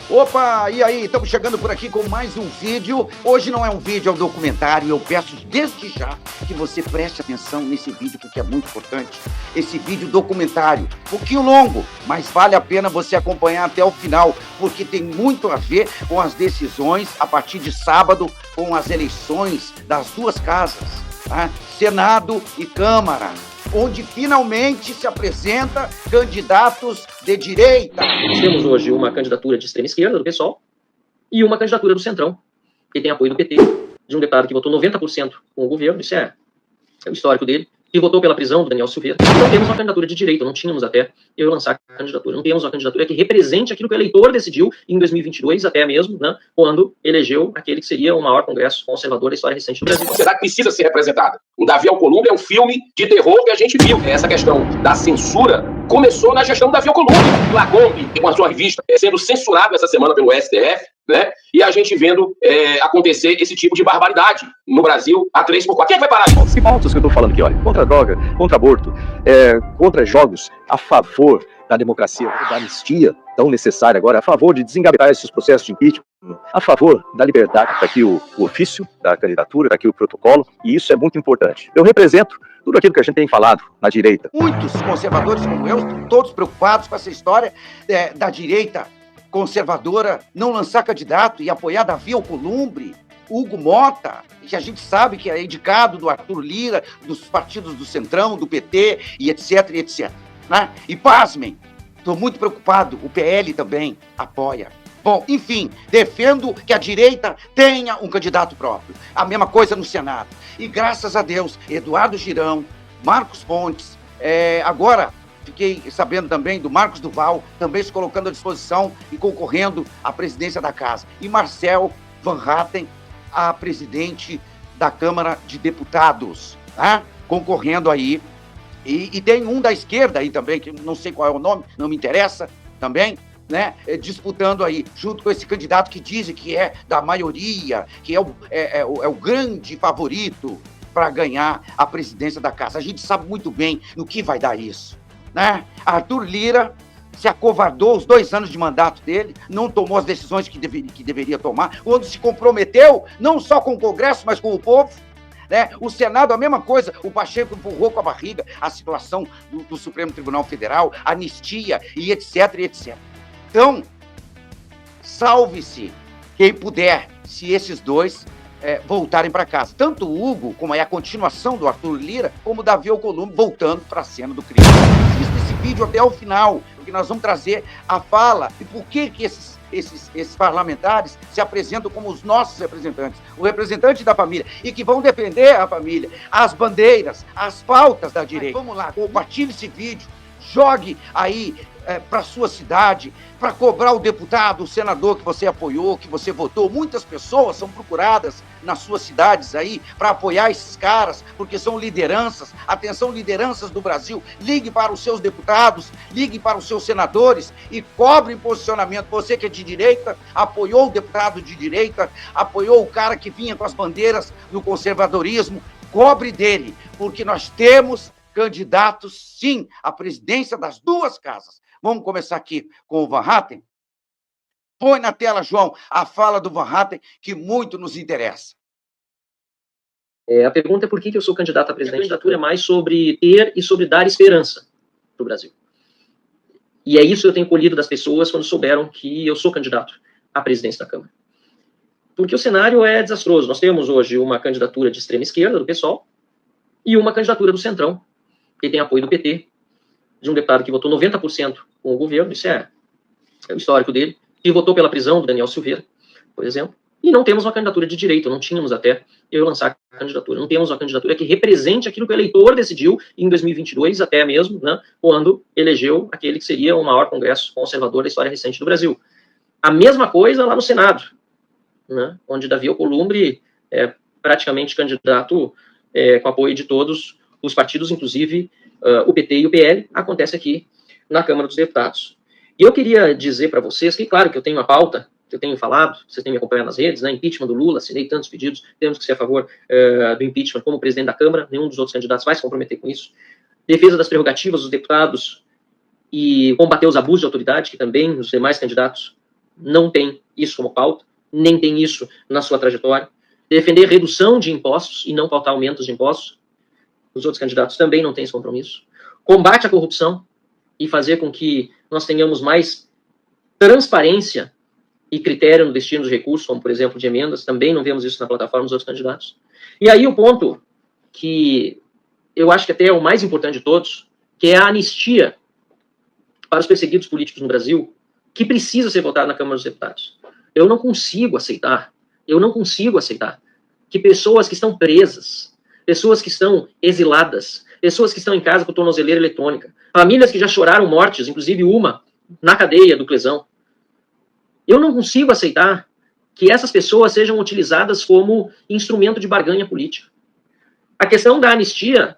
Opa, e aí? Estamos chegando por aqui com mais um vídeo. Hoje não é um vídeo, é um documentário. Eu peço desde já que você preste atenção nesse vídeo, porque é muito importante. Esse vídeo documentário, um pouquinho longo, mas vale a pena você acompanhar até o final, porque tem muito a ver com as decisões a partir de sábado, com as eleições das duas casas, tá? Senado e Câmara, onde finalmente se apresenta candidatos de direita. Nós temos hoje uma candidatura de extrema esquerda, do PSOL, e uma candidatura do Centrão, que tem apoio do PT, de um deputado que votou 90% com o governo, isso é o histórico dele, que votou pela prisão do Daniel Silveira. Não temos uma candidatura de direita, não tínhamos até eu lançar a candidatura. Não temos uma candidatura que represente aquilo que o eleitor decidiu em 2022, até mesmo, né, quando elegeu aquele que seria o maior congresso conservador da história recente do Brasil. A sociedade precisa ser representada. O Davi Alcolumbre é um filme de terror que a gente viu. Essa questão da censura começou na gestão do Davi Alcolumbre. Lagombe, com a sua revista, sendo censurado essa semana pelo STF, né? E a gente vendo acontecer esse tipo de barbaridade no Brasil a 3x4. Quem é que vai parar isso? Que pautas que eu estou falando aqui, olha, contra a droga, contra aborto, contra jogos, a favor da democracia, da anistia tão necessária agora, a favor de desengavetar esses processos de impeachment, a favor da liberdade, está aqui o ofício da candidatura, está aqui o protocolo, e isso é muito importante. Eu represento tudo aquilo que a gente tem falado na direita. Muitos conservadores como eu, todos preocupados com essa história da direita conservadora não lançar candidato e apoiar Davi Alcolumbre, Hugo Mota, que a gente sabe que é indicado do Arthur Lira, dos partidos do Centrão, do PT e etc, né? E pasmem, estou muito preocupado, o PL também apoia. Bom, enfim, defendo que a direita tenha um candidato próprio. A mesma coisa no Senado. E graças a Deus, Eduardo Girão, Marcos Pontes, agora fiquei sabendo também do Marcos Duval, também se colocando à disposição e concorrendo à presidência da casa. E Marcel Van Hatten, a presidente da Câmara de Deputados, tá? Concorrendo aí. E tem um da esquerda aí também, que não sei qual é o nome, não me interessa também, né? Disputando aí, junto com esse candidato que dizem que é da maioria, que é o grande favorito para ganhar a presidência da casa. A gente sabe muito bem no que vai dar isso, né? Arthur Lira se acovardou os 2 anos de mandato dele, não tomou as decisões que deveria tomar, quando se comprometeu, não só com o Congresso, mas com o povo, né? O Senado, a mesma coisa, o Pacheco empurrou com a barriga a situação do Supremo Tribunal Federal, anistia e etc. Então, salve-se quem puder, se esses dois voltarem para casa. Tanto o Hugo, como é a continuação do Arthur Lira, como o Davi Alcolumbre voltando para a cena do crime. Assista esse vídeo até o final, porque nós vamos trazer a fala e por que esses parlamentares se apresentam como os nossos representantes, o representante da família, e que vão defender a família, as bandeiras, as pautas da direita. Vamos lá, compartilhe esse vídeo, jogue aí para sua cidade, para cobrar o deputado, o senador que você apoiou, que você votou. Muitas pessoas são procuradas nas suas cidades aí para apoiar esses caras, porque são lideranças. Atenção, lideranças do Brasil, ligue para os seus deputados, ligue para os seus senadores e cobre posicionamento. Você que é de direita, apoiou o deputado de direita, apoiou o cara que vinha com as bandeiras do conservadorismo, cobre dele, porque nós temos candidatos, sim, à presidência das duas casas. Vamos começar aqui com o Van Hatten? Põe na tela, João, a fala do Van Hatten, que muito nos interessa. A pergunta é por que eu sou candidato à presidente. A candidatura é mais sobre ter e sobre dar esperança para o Brasil. E é isso que eu tenho colhido das pessoas quando souberam que eu sou candidato à presidência da Câmara. Porque o cenário é desastroso. Nós temos hoje uma candidatura de extrema esquerda, do PSOL, e uma candidatura do Centrão, que tem apoio do PT, de um deputado que votou 90% com o governo, isso é o histórico dele, que votou pela prisão do Daniel Silveira, por exemplo, e não temos uma candidatura de direita, não tínhamos até eu lançar a candidatura, não temos uma candidatura que represente aquilo que o eleitor decidiu em 2022, até mesmo, né, quando elegeu aquele que seria o maior congresso conservador da história recente do Brasil. A mesma coisa lá no Senado, né, onde Davi Alcolumbre é praticamente candidato com apoio de todos os partidos, inclusive o PT e o PL, acontece aqui na Câmara dos Deputados. E eu queria dizer para vocês que, claro, que eu tenho uma pauta, que eu tenho falado, vocês têm me acompanhado nas redes, né, impeachment do Lula, assinei tantos pedidos, temos que ser a favor do impeachment como presidente da Câmara, nenhum dos outros candidatos vai se comprometer com isso. Defesa das prerrogativas dos deputados e combater os abusos de autoridade, que também os demais candidatos não tem isso como pauta, nem tem isso na sua trajetória. Defender redução de impostos e não pautar aumentos de impostos. Os outros candidatos também não têm esse compromisso. Combate à corrupção e fazer com que nós tenhamos mais transparência e critério no destino dos recursos, como, por exemplo, de emendas. Também não vemos isso na plataforma dos outros candidatos. E aí o ponto que eu acho que até é o mais importante de todos, que é a anistia para os perseguidos políticos no Brasil, que precisa ser votada na Câmara dos Deputados. Eu não consigo aceitar que pessoas que estão presas, pessoas que estão exiladas, pessoas que estão em casa com tornozeleira eletrônica, famílias que já choraram mortes, inclusive uma na cadeia do Clesão, eu não consigo aceitar que essas pessoas sejam utilizadas como instrumento de barganha política. A questão da anistia,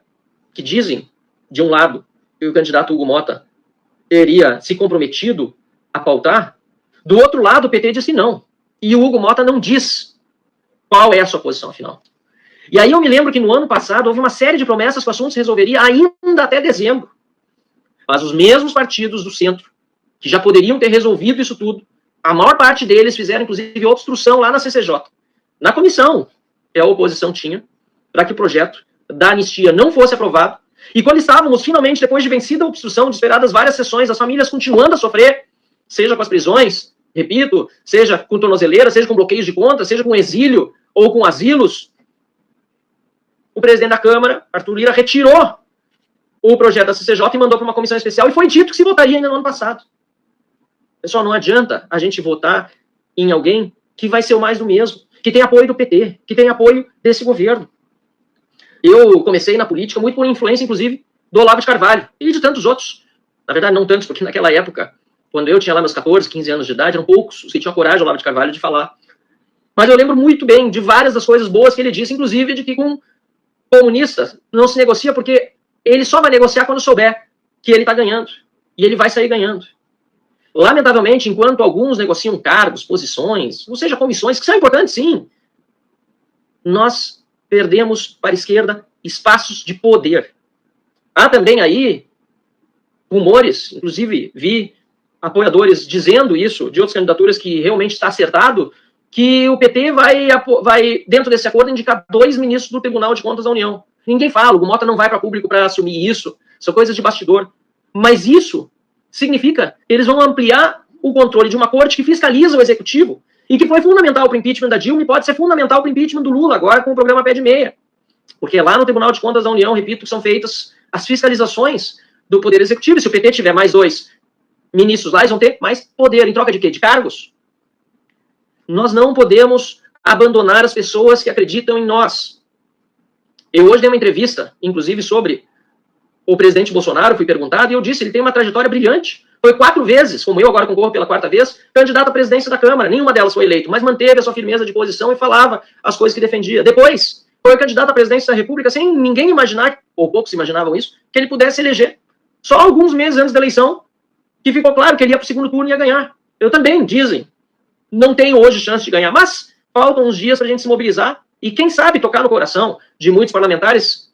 que dizem, de um lado, que o candidato Hugo Motta teria se comprometido a pautar, do outro lado o PT disse não. E o Hugo Motta não diz qual é a sua posição final. E aí eu me lembro que no ano passado houve uma série de promessas que o assunto se resolveria ainda até dezembro. Mas os mesmos partidos do centro, que já poderiam ter resolvido isso tudo, a maior parte deles fizeram, inclusive, obstrução lá na CCJ. Na comissão que a oposição tinha, para que o projeto da anistia não fosse aprovado. E quando estávamos, finalmente, depois de vencida a obstrução, de esperadas várias sessões, as famílias continuando a sofrer, seja com as prisões, repito, seja com tornozeleira, seja com bloqueios de conta, seja com exílio ou com asilos, o presidente da Câmara, Arthur Lira, retirou o projeto da CCJ e mandou para uma comissão especial, e foi dito que se votaria ainda no ano passado. Pessoal, não adianta a gente votar em alguém que vai ser o mais do mesmo, que tem apoio do PT, que tem apoio desse governo. Eu comecei na política muito por influência, inclusive, do Olavo de Carvalho e de tantos outros. Na verdade, não tantos, porque naquela época, quando eu tinha lá meus 14, 15 anos de idade, eram poucos os que tinham coragem, o Olavo de Carvalho, de falar. Mas eu lembro muito bem de várias das coisas boas que ele disse, inclusive de que com comunistas não se negocia, porque ele só vai negociar quando souber que ele está ganhando. E ele vai sair ganhando. Lamentavelmente, enquanto alguns negociam cargos, posições, ou seja, comissões, que são importantes, sim, nós perdemos para a esquerda espaços de poder. Há também aí rumores, inclusive vi apoiadores dizendo isso, de outras candidaturas, que realmente está acertado, que o PT vai dentro desse acordo, indicar 2 ministros do Tribunal de Contas da União. Ninguém fala, o Motta não vai para público para assumir isso, são coisas de bastidor. Mas isso significa que eles vão ampliar o controle de uma corte que fiscaliza o executivo e que foi fundamental para o impeachment da Dilma e pode ser fundamental para o impeachment do Lula, agora com o programa Pé de Meia. Porque lá no Tribunal de Contas da União, repito, são feitas as fiscalizações do Poder Executivo. E se o PT tiver mais 2 ministros lá, eles vão ter mais poder. Em troca de quê? De cargos? Nós não podemos abandonar as pessoas que acreditam em nós. Eu hoje dei uma entrevista, inclusive, sobre o presidente Bolsonaro, fui perguntado, e eu disse, ele tem uma trajetória brilhante. Foi 4 vezes, como eu agora concorro pela 4ª vez, candidato à presidência da Câmara. Nenhuma delas foi eleito, mas manteve a sua firmeza de posição e falava as coisas que defendia. Depois, foi candidato à presidência da República sem ninguém imaginar, ou poucos imaginavam isso, que ele pudesse eleger. Só alguns meses antes da eleição, que ficou claro que ele ia para o segundo turno e ia ganhar. Eu também, dizem. Não tenho hoje chance de ganhar, mas faltam uns dias para a gente se mobilizar e, quem sabe, tocar no coração de muitos parlamentares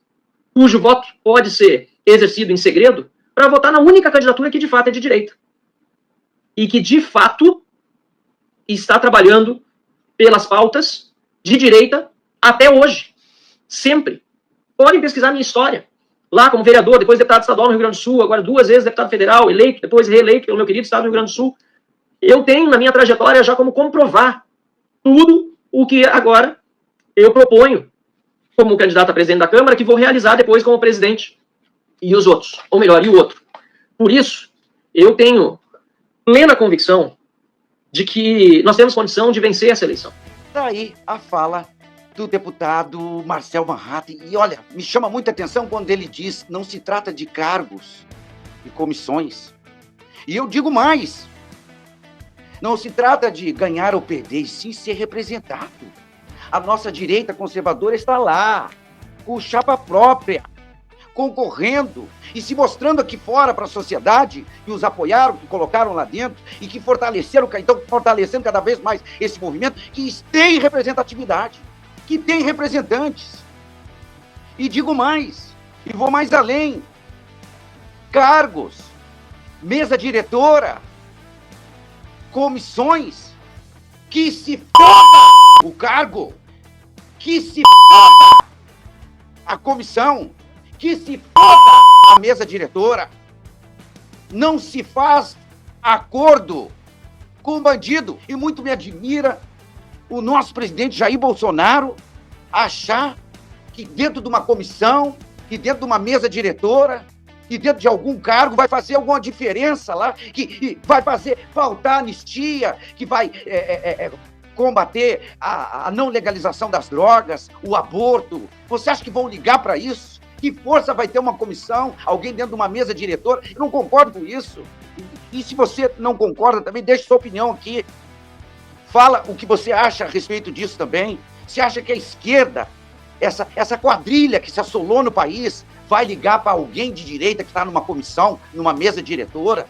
cujo voto pode ser exercido em segredo, para votar na única candidatura que de fato é de direita. E que de fato está trabalhando pelas pautas de direita até hoje. Sempre. Podem pesquisar minha história. Lá como vereador, depois deputado estadual no Rio Grande do Sul, agora 2 vezes deputado federal, eleito, depois reeleito pelo meu querido estado do Rio Grande do Sul. Eu tenho na minha trajetória já como comprovar tudo o que agora eu proponho como candidato a presidente da Câmara, que vou realizar depois como presidente. E os outros, ou melhor, e o outro. Por isso, eu tenho plena convicção de que nós temos condição de vencer essa eleição. Daí a fala do deputado Marcel Manhattan. E olha, me chama muita atenção quando ele diz não se trata de cargos e comissões. E eu digo mais, não se trata de ganhar ou perder, e sim ser representado. A nossa direita conservadora está lá, com chapa própria, concorrendo e se mostrando aqui fora para a sociedade, que os apoiaram, que colocaram lá dentro e que fortaleceram, então fortalecendo cada vez mais esse movimento, que tem representatividade, que tem representantes. E digo mais, e vou mais além, cargos, mesa diretora, comissões, que se foda o cargo, que se foda a comissão, que se foda a mesa diretora. Não se faz acordo com o bandido. E muito me admira o nosso presidente Jair Bolsonaro achar que dentro de uma comissão, que dentro de uma mesa diretora, que dentro de algum cargo vai fazer alguma diferença lá, que vai fazer faltar anistia, que vai combater a não legalização das drogas, o aborto. Você acha que vão ligar para isso? Que força vai ter uma comissão, alguém dentro de uma mesa diretora? Eu não concordo com isso. E se você não concorda também, deixe sua opinião aqui. Fala o que você acha a respeito disso também. Você acha que a esquerda, essa quadrilha que se assolou no país, vai ligar para alguém de direita que está numa comissão, numa mesa diretora,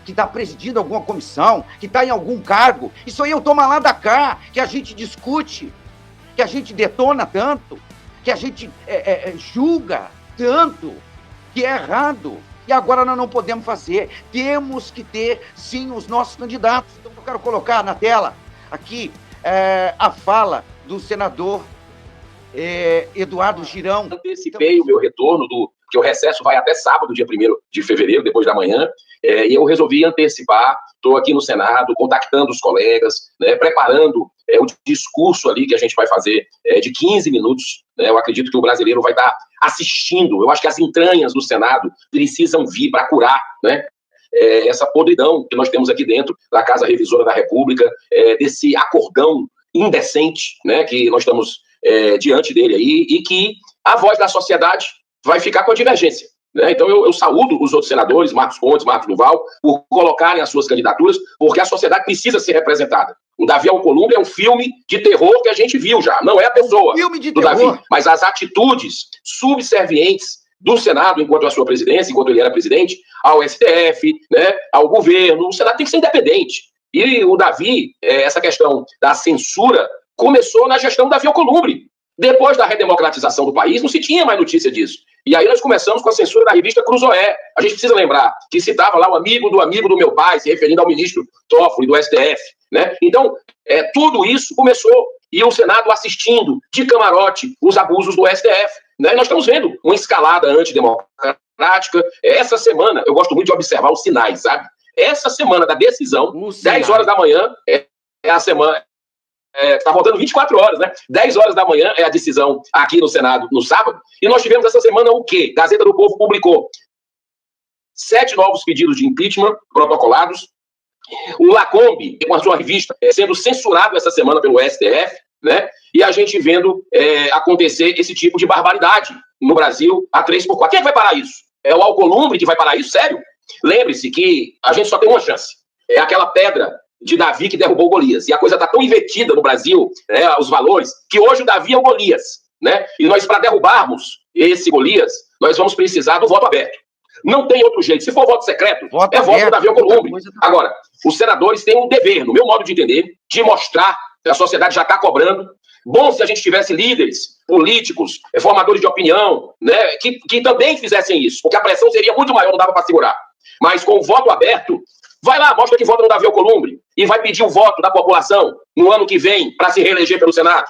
que está presidindo alguma comissão, que está em algum cargo? Isso aí é o toma lá da cá, que a gente discute, que a gente detona tanto, que a gente julga tanto, que é errado. E agora nós não podemos fazer. Temos que ter, sim, os nossos candidatos. Então eu quero colocar na tela aqui a fala do senador Eduardo Girão. Antecipei o meu retorno, porque o recesso vai até sábado, dia 1º de fevereiro, depois da manhã, e eu resolvi antecipar. Estou aqui no Senado, contactando os colegas, né, preparando o discurso ali que a gente vai fazer de 15 minutos. Né, eu acredito que o brasileiro vai estar assistindo. Eu acho que as entranhas do Senado precisam vir para curar, né, essa podridão que nós temos aqui dentro da Casa Revisora da República, desse acordão indecente, né, que nós estamos diante dele aí, e que a voz da sociedade vai ficar com a divergência. Né? Então eu saúdo os outros senadores, Marcos Pontes, Marcos Duval, por colocarem as suas candidaturas, porque a sociedade precisa ser representada. O Davi Alcolumbre é um filme de terror que a gente viu já, não é a pessoa do Davi, mas as atitudes subservientes do Senado, enquanto a sua presidência, enquanto ele era presidente, ao STF, né, ao governo. O Senado tem que ser independente. E o Davi, essa questão da censura, começou na gestão Davi Alcolumbre. Depois da redemocratização do país, não se tinha mais notícia disso. E aí nós começamos com a censura da revista Cruzoé. A gente precisa lembrar que citava lá o amigo do meu pai, se referindo ao ministro Toffoli, do STF. Né? Então, tudo isso começou, e o Senado assistindo de camarote os abusos do STF. Né? E nós estamos vendo uma escalada antidemocrática. Essa semana, eu gosto muito de observar os sinais, sabe? Essa semana da decisão, 10 horas da manhã, é a semana... Está faltando 24 horas, né? 10 horas da manhã é a decisão aqui no Senado, no sábado. E nós tivemos essa semana o quê? Gazeta do Povo publicou 7 novos pedidos de impeachment protocolados. O Lacombe, com a sua revista, sendo censurado essa semana pelo STF, né? E a gente vendo acontecer esse tipo de barbaridade no Brasil a 3x4. Quem é que vai parar isso? É o Alcolumbre que vai parar isso? Sério? Lembre-se que a gente só tem uma chance. É aquela pedra de Davi que derrubou Golias. E a coisa está tão invertida no Brasil, né, os valores, que hoje o Davi é o Golias. Né? E nós, para derrubarmos esse Golias, nós vamos precisar do voto aberto. Não tem outro jeito. Se for voto secreto, voto do Davi Alcolumbre. Agora, os senadores têm um dever, no meu modo de entender, de mostrar que a sociedade já está cobrando. Bom se a gente tivesse líderes políticos, formadores de opinião, né, que também fizessem isso, porque a pressão seria muito maior, não dava para segurar. Mas com o voto aberto, vai lá, mostra que vota no Davi Alcolumbre e vai pedir o voto da população no ano que vem para se reeleger pelo Senado.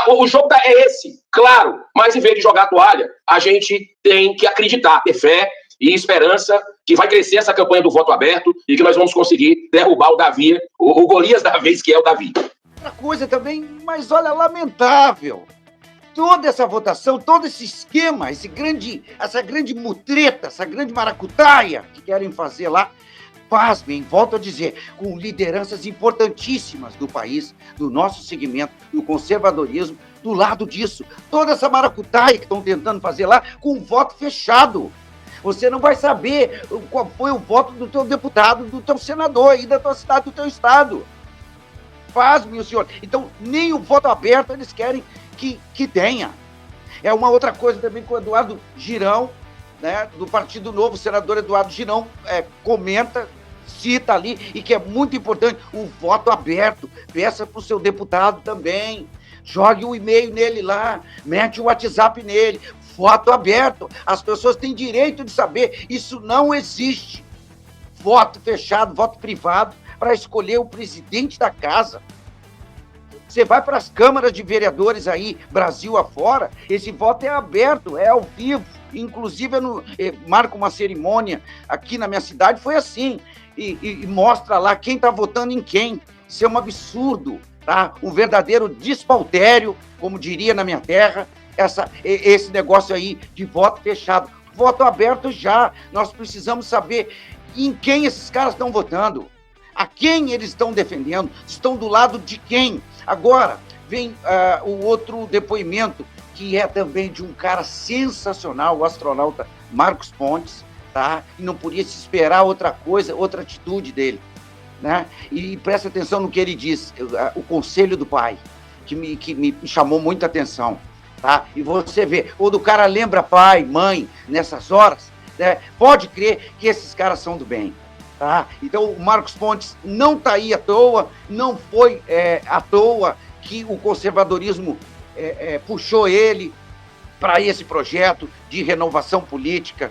O jogo é esse, claro, mas em vez de jogar a toalha, a gente tem que acreditar, ter fé e esperança que vai crescer essa campanha do voto aberto e que nós vamos conseguir derrubar o Davi, o Golias da vez, que é o Davi. Outra coisa também, mas olha, lamentável. Toda essa votação, todo esse esquema, essa grande mutreta, essa grande maracutaia que querem fazer lá, pasmem, volto a dizer, com lideranças importantíssimas do país, do nosso segmento, do conservadorismo, do lado disso. Toda essa maracutaia que estão tentando fazer lá com um voto fechado. Você não vai saber qual foi o voto do teu deputado, do teu senador aí da tua cidade, do teu estado. Pasmem, senhor. Então, nem o voto aberto eles querem que tenha. É uma outra coisa também que o Eduardo Girão, né, do Partido Novo, o senador Eduardo Girão, comenta, cita ali, e que é muito importante, o voto aberto. Peça para o seu deputado também, jogue o e-mail nele lá, mete o WhatsApp nele, voto aberto. As pessoas têm direito de saber, isso não existe. Voto fechado, voto privado, para escolher o presidente da casa. Você vai para as câmaras de vereadores aí, Brasil afora, esse voto é aberto, é ao vivo. Inclusive, eu marco uma cerimônia aqui na minha cidade, foi assim, e mostra lá quem está votando em quem. Isso é um absurdo, tá? Um verdadeiro despautério, como diria na minha terra, esse negócio aí de voto fechado. Voto aberto já, nós precisamos saber em quem esses caras estão votando, a quem eles estão defendendo, estão do lado de quem. Agora, vem o outro depoimento, que é também de um cara sensacional, o astronauta Marcos Pontes, tá? E não podia se esperar outra coisa, outra atitude dele, né? E presta atenção no que ele diz, o conselho do pai, que me chamou muita atenção, tá? E você vê, quando o cara lembra pai, mãe, nessas horas, né? Pode crer que esses caras são do bem. Tá? Então, o Marcos Pontes não está aí à toa, não foi à toa que o conservadorismo puxou ele para esse projeto de renovação política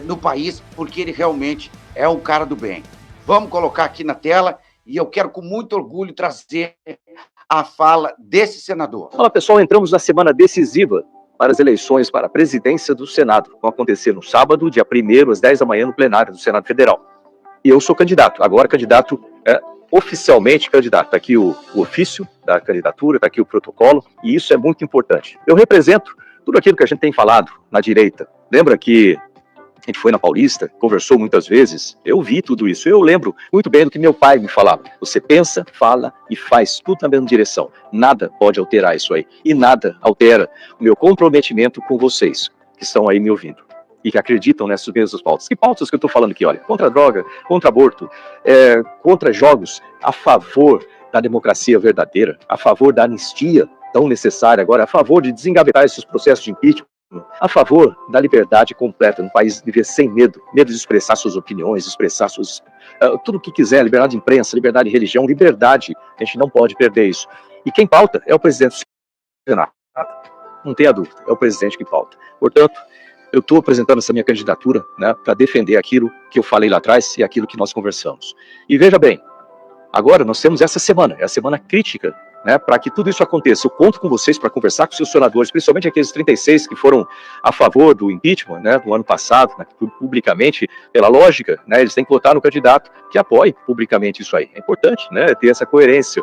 no país, porque ele realmente é um cara do bem. Vamos colocar aqui na tela e eu quero com muito orgulho trazer a fala desse senador. Olá, pessoal, entramos na semana decisiva para as eleições para a presidência do Senado. Vão acontecer no sábado, dia 1º, às 10 da manhã, no plenário do Senado Federal. E eu sou candidato, agora candidato, oficialmente candidato. Está aqui o ofício da candidatura, está aqui o protocolo, e isso é muito importante. Eu represento tudo aquilo que a gente tem falado na direita. Lembra que a gente foi na Paulista, conversou muitas vezes, eu vi tudo isso, eu lembro muito bem do que meu pai me falava. Você pensa, fala e faz tudo na mesma direção. Nada pode alterar isso aí, e nada altera o meu comprometimento com vocês, que estão aí me ouvindo e que acreditam nessas mesmas pautas. Que pautas que eu estou falando aqui? Olha, contra a droga, contra aborto, contra jogos, a favor da democracia verdadeira, a favor da anistia tão necessária agora, a favor de desengavetar esses processos de impeachment, a favor da liberdade completa no país, viver sem medo de expressar suas opiniões, expressar tudo o que quiser, liberdade de imprensa, liberdade de religião, liberdade, a gente não pode perder isso. E quem pauta é o presidente do Senado, não tenha dúvida, é o presidente que pauta. Portanto, eu estou apresentando essa minha candidatura, né, para defender aquilo que eu falei lá atrás e aquilo que nós conversamos. E veja bem, agora nós temos essa semana, é a semana crítica, né, para que tudo isso aconteça. Eu conto com vocês para conversar com seus senadores, principalmente aqueles 36 que foram a favor do impeachment, né, do ano passado, né, publicamente, pela lógica, né, eles têm que votar no candidato que apoie publicamente isso aí. É importante, né, ter essa coerência.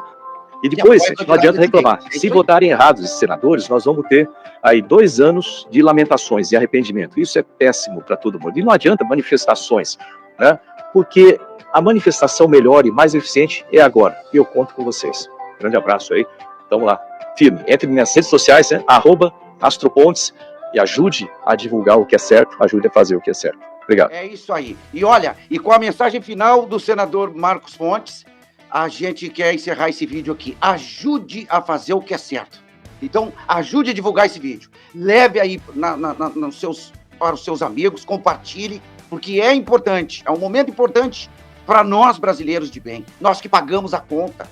E depois, não adianta reclamar. Se votarem errados esses senadores, nós vamos ter aí 2 anos de lamentações e arrependimento. Isso é péssimo para todo mundo. E não adianta manifestações, né? Porque a manifestação melhor e mais eficiente é agora. E eu conto com vocês. Grande abraço aí. Vamos lá. Firme. Entre nas redes sociais, né? @astropontes, e ajude a divulgar o que é certo, ajude a fazer o que é certo. Obrigado. É isso aí. E olha, e com a mensagem final do senador Marcos Pontes, a gente quer encerrar esse vídeo aqui. Ajude a fazer o que é certo. Então, ajude a divulgar esse vídeo. Leve aí para os seus amigos, compartilhe, porque é importante, é um momento importante para nós brasileiros de bem. Nós que pagamos a conta,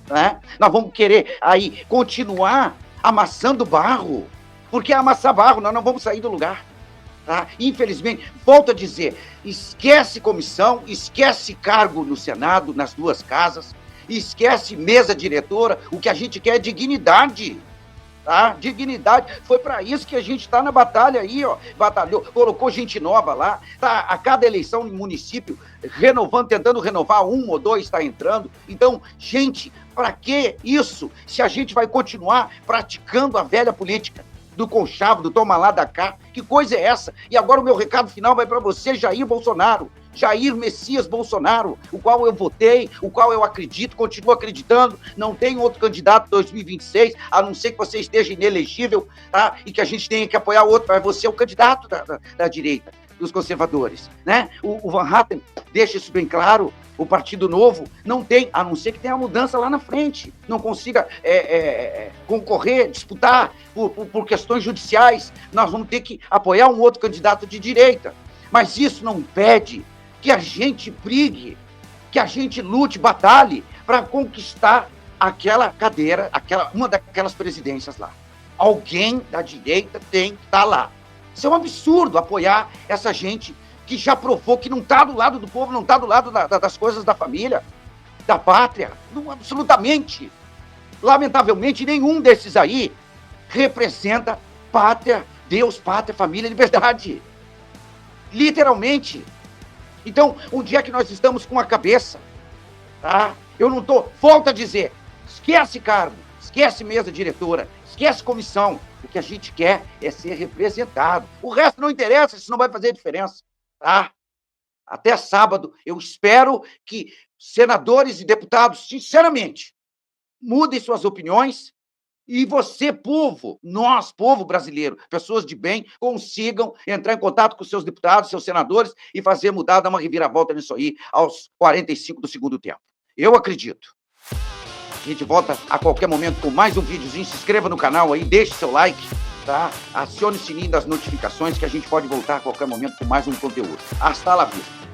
né? Nós vamos querer aí continuar amassando barro, porque amassar barro nós não vamos sair do lugar. Tá? Infelizmente, volto a dizer, esquece comissão, esquece cargo no Senado, nas 2 casas, esquece mesa diretora, o que a gente quer é dignidade, tá? Dignidade, foi para isso que a gente está na batalha aí, ó, batalhou, colocou gente nova lá, tá a cada eleição no município, renovando, tentando renovar, 1 ou 2 está entrando, então, gente, para que isso, se a gente vai continuar praticando a velha política? Do conchavo, do toma lá da cá, que coisa é essa? E agora o meu recado final vai para você, Jair Bolsonaro, Jair Messias Bolsonaro, o qual eu votei, o qual eu acredito, continuo acreditando, não tem outro candidato em 2026, a não ser que você esteja inelegível, tá? E que a gente tenha que apoiar outro, mas você é o candidato da direita, dos conservadores, né? O Van Hatten deixa isso bem claro, o Partido Novo não tem, a não ser que tenha a mudança lá na frente, não consiga concorrer, disputar por questões judiciais, nós vamos ter que apoiar um outro candidato de direita. Mas isso não impede que a gente brigue, que a gente lute, batalhe para conquistar aquela cadeira, uma daquelas presidências lá. Alguém da direita tem que estar lá. Isso é um absurdo apoiar essa gente que já provou que não está do lado do povo, não está do lado das coisas da família. da pátria. Não, absolutamente. Lamentavelmente, nenhum desses aí representa pátria, Deus, pátria, família, liberdade. Literalmente. Então, onde é que nós estamos com a cabeça? Tá? Eu não tô... Volto a dizer, esquece cargo, esquece mesa diretora, esquece comissão. O que a gente quer é ser representado. O resto não interessa, isso não vai fazer diferença. Tá? Até sábado, eu espero que senadores e deputados, sinceramente, mudem suas opiniões e você, povo, nós, povo brasileiro, pessoas de bem, consigam entrar em contato com seus deputados, seus senadores e fazer mudar, dar uma reviravolta nisso aí aos 45 do segundo tempo. Eu acredito. A gente volta a qualquer momento com mais um videozinho. Se inscreva no canal aí, deixe seu like, tá? Acione o sininho das notificações que a gente pode voltar a qualquer momento com mais um conteúdo. Hasta la vista.